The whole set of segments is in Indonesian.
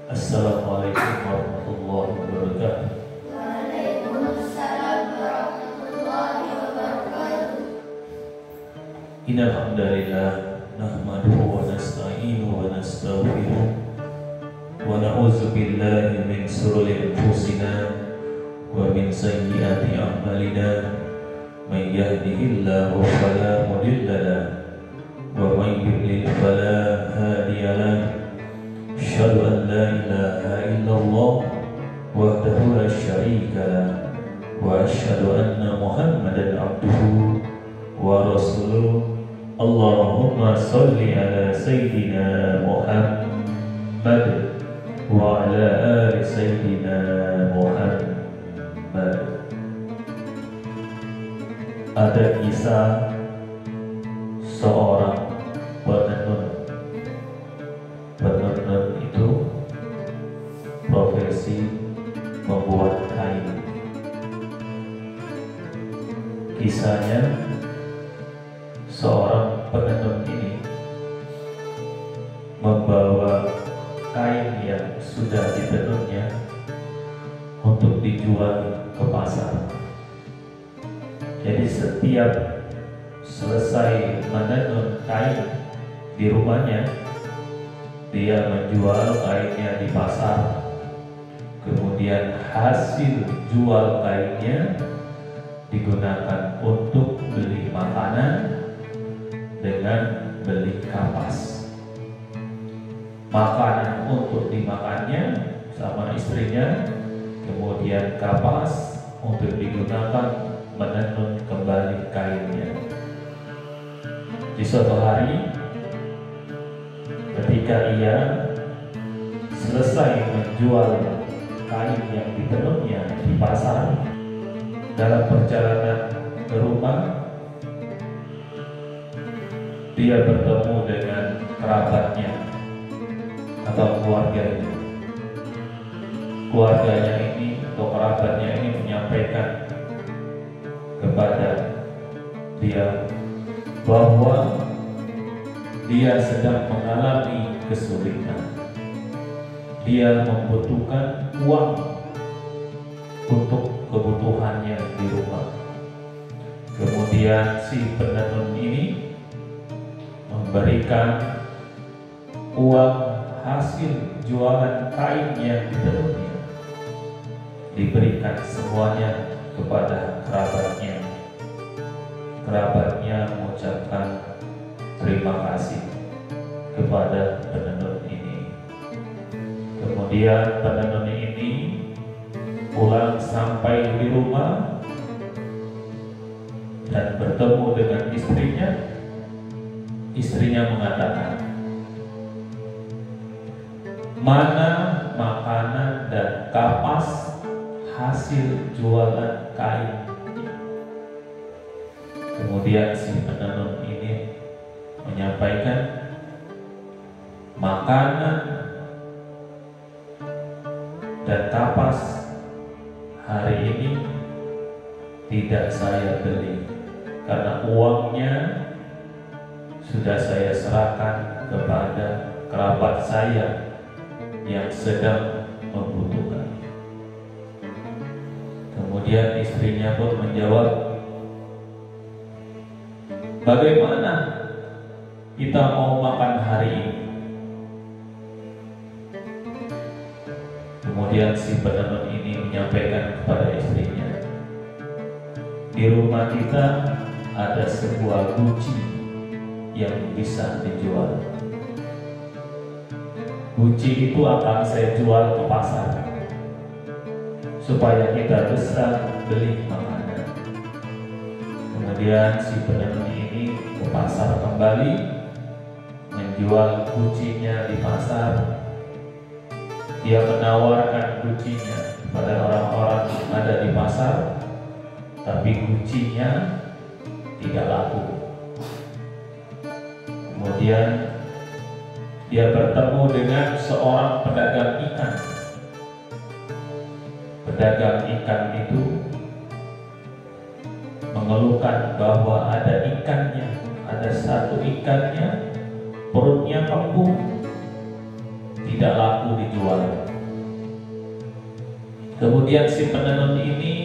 Assalamualaikum warahmatullahi wabarakatuh. Waalaikumsalam warahmatullahi wabarakatuh. Innal hamdalillah nahmaduhu wa nasta'inuhu wa nastaghfiruh wa na'udzu billahi min shururi anfusina wa min sayyiati a'malina. May yahdihillahu fala mudilla lahu wa may yudlil fala hadiya lahu. Asyhadu an la ilaha illallah wahdahu la syarika lahu wa asyhadu anna Muhammadan abduhu wa rasuluh. Allahumma sholli ala sayyidina Muhammad wa ala ali sayyidina Muhammad. Ada kisah seorang penenun. Penenun itu profesi membuat kain. Kisahnya, seorang penenun ini membawa kain yang sudah ditenunnya untuk dijual ke pasar. Jadi setiap selesai menenun kain di rumahnya, dia menjual kainnya di pasar. Kemudian hasil jual kainnya digunakan untuk beli makanan dengan beli kapas. Makanan untuk dimakannya sama istrinya, kemudian kapas untuk digunakan menenun kembali kainnya. Di suatu hari, ketika ia selesai menjual kain yang ditenunnya di pasar, dalam perjalanan ke rumah, dia bertemu dengan kerabatnya atau keluarganya. Keluarganya ini atau kerabatnya ini menyampaikan kepada dia bahwa dia sedang mengalami kesulitan. Dia membutuhkan uang untuk kebutuhannya di rumah. Kemudian si penenun ini memberikan uang hasil jualan kain yang ditenunnya, diberikan semuanya kepada kerabatnya. Kerabatnya mengucapkan terima kasih kepada penenun ini. Kemudian penenun ini pulang sampai di rumah dan bertemu dengan istrinya. Istrinya mengatakan, "Mana makanan dan kapas hasil jualan kain?" Kemudian si penenun ini menyampaikan, "Makanan dan kapas hari ini tidak saya beli karena uangnya sudah saya serahkan kepada kerabat saya yang sedang membutuhkan." Kemudian istrinya pun menjawab, "Bagaimana kita mau makan hari ini?" Kemudian si penenun ini menyampaikan kepada istrinya, "Di rumah kita ada sebuah guci yang bisa dijual. Guci itu akan saya jual ke pasar supaya kita bisa beli makanan." Kemudian si penenun ini ke pasar kembali, menjual gucinya di pasar. Dia menawarkan gucinya kepada orang-orang yang ada di pasar, tapi gucinya tidak laku. Kemudian dia bertemu dengan seorang pedagang ikan. Pedagang ikan itu mengeluhkan bahwa ada ikannya, ada satu ikannya perutnya kembung, tidak laku dijual. Kemudian si penenun ini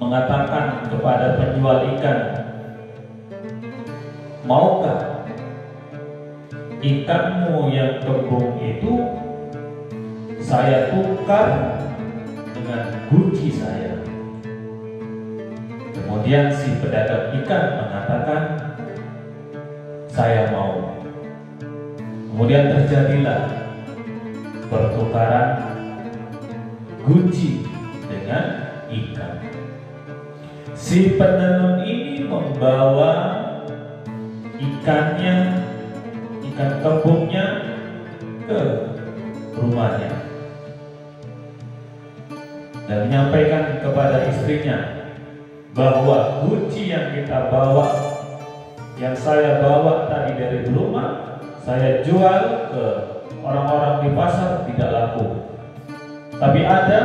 mengatakan kepada penjual ikan, maukah ikanmu yang kembung itu saya tukar dengan guci saya? Kemudian si pedagang ikan mengatakan, saya mau. Kemudian terjadilah pertukaran guci dengan ikan. Si penenun ini membawa ikannya, ikan kembungnya ke rumahnya dan menyampaikan kepada istrinya bahwa guci yang kita bawa, yang saya bawa tadi dari rumah, saya jual ke orang-orang di pasar tidak laku. Tapi ada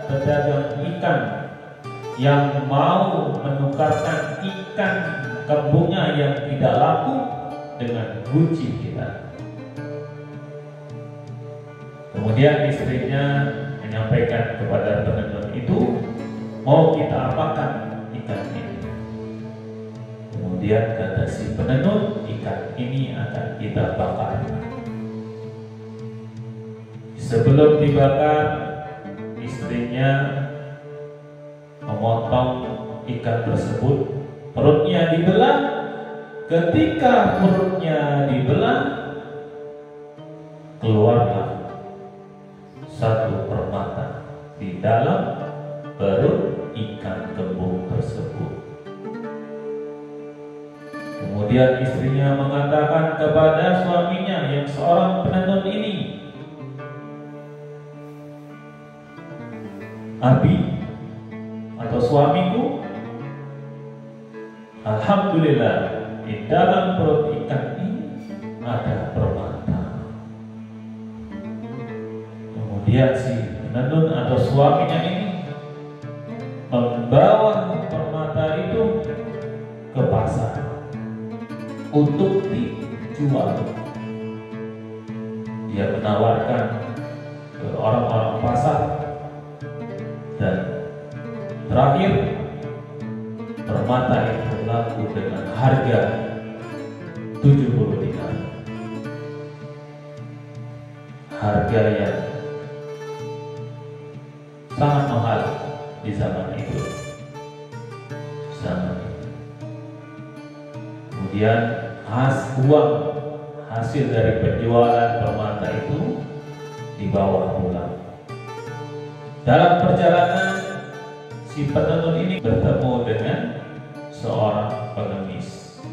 pedagang ikan yang mau menukarkan ikan kembungnya yang tidak laku dengan guci kita. Kemudian istrinya menyampaikan kepada penenun itu, mau kita apakan ikan ini? Kemudian kata si penenun, ikan ini akan kita bakar. Sebelum dibakar, istrinya memotong ikan tersebut, perutnya dibelah. Ketika perutnya dibelah, keluarlah satu permata di dalam perut ikan kembung tersebut. Kemudian istrinya mengatakan kepada suaminya yang seorang penenun ini, Abi atau suamiku, alhamdulillah di dalam perut ikan ini ada permata. Kemudian si penenun atau suaminya ini membawa permata itu ke pasar untuk dijual. Dia menawarkan ke orang-orang pasar. Dan terakhir, permata itu laku dengan harga 70 dinar. Harga yang sangat mahal di zaman itu. Kemudian uang hasil dari penjualan permata itu dibawa pulang. Dalam perjalanan, si penenun ini bertemu dengan seorang pengemis.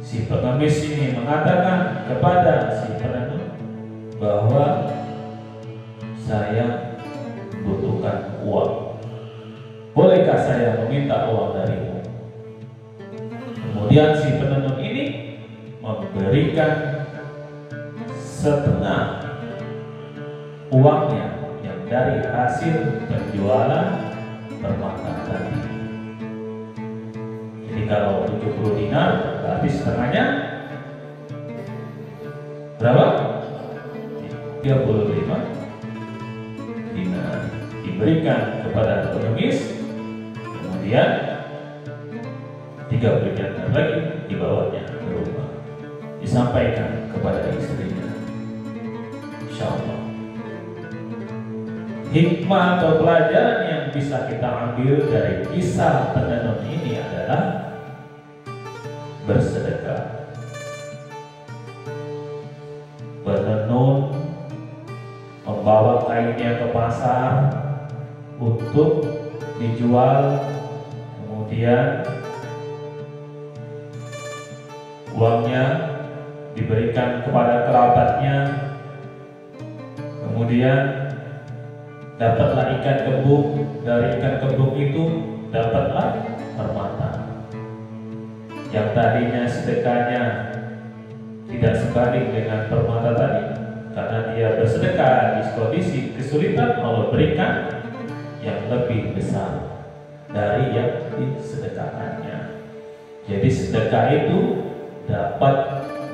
Si pengemis ini mengatakan kepada si penenun bahwa saya membutuhkan uang. Bolehkah saya meminta uang darimu? Kemudian si penenun ini memberikan setengah uangnya dari hasil penjualan permata tadi. Jadi kalau 70 dinar berarti setengahnya berapa? 35 dinar diberikan kepada pengemis. Kemudian 30 dinar lagi dibawanya ke rumah, disampaikan kepada istrinya. Insya Allah, hikmah atau pelajaran yang bisa kita ambil dari kisah penenun ini adalah bersedekah. Penenun membawa kainnya ke pasar untuk dijual, kemudian uangnya diberikan kepada kerabatnya, kemudian dapatlah ikan kembung, dari ikan kembung itu dapatlah permata. Yang tadinya sedekahnya tidak sebanding dengan permata tadi, karena dia bersedekah di kondisi kesulitan, Allah berikan yang lebih besar dari yang disedekahkannya. Jadi sedekah itu dapat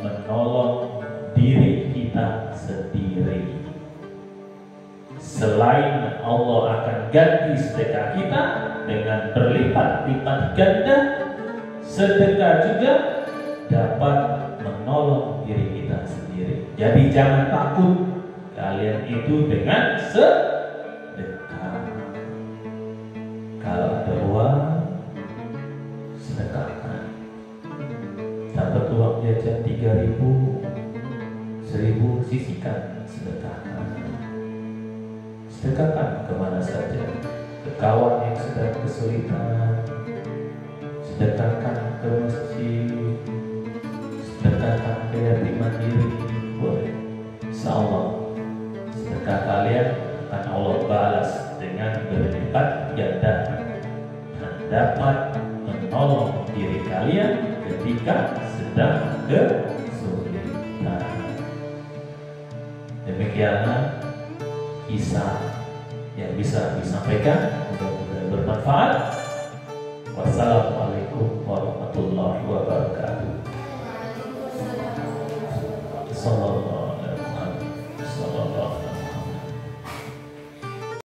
menolong diri kita Selain Allah akan ganti sedekah kita dengan berlipat-lipat ganda, sedekah juga dapat menolong diri kita sendiri. Jadi jangan takut kalian itu dengan sedekah. Kalau ada uang, sedekahkan. Dapat uang jajan 3.000, 1.000, sisihkan, sedekahkan. Sedekahkan kemana saja. Ke kawan yang sedang kesulitan, sedekahkan ke masjid, sedekahkan ke yatim mandiri, boleh. Insyaallah sedekah kalian akan Allah balas dengan berlipat ganda dan dapat menolong diri kalian ketika sedang kesulitan. Demikianlah kisah yang bisa disampaikan, mudah-mudahan bermanfaat. Wassalamualaikum warahmatullahi wabarakatuh. Sallallahu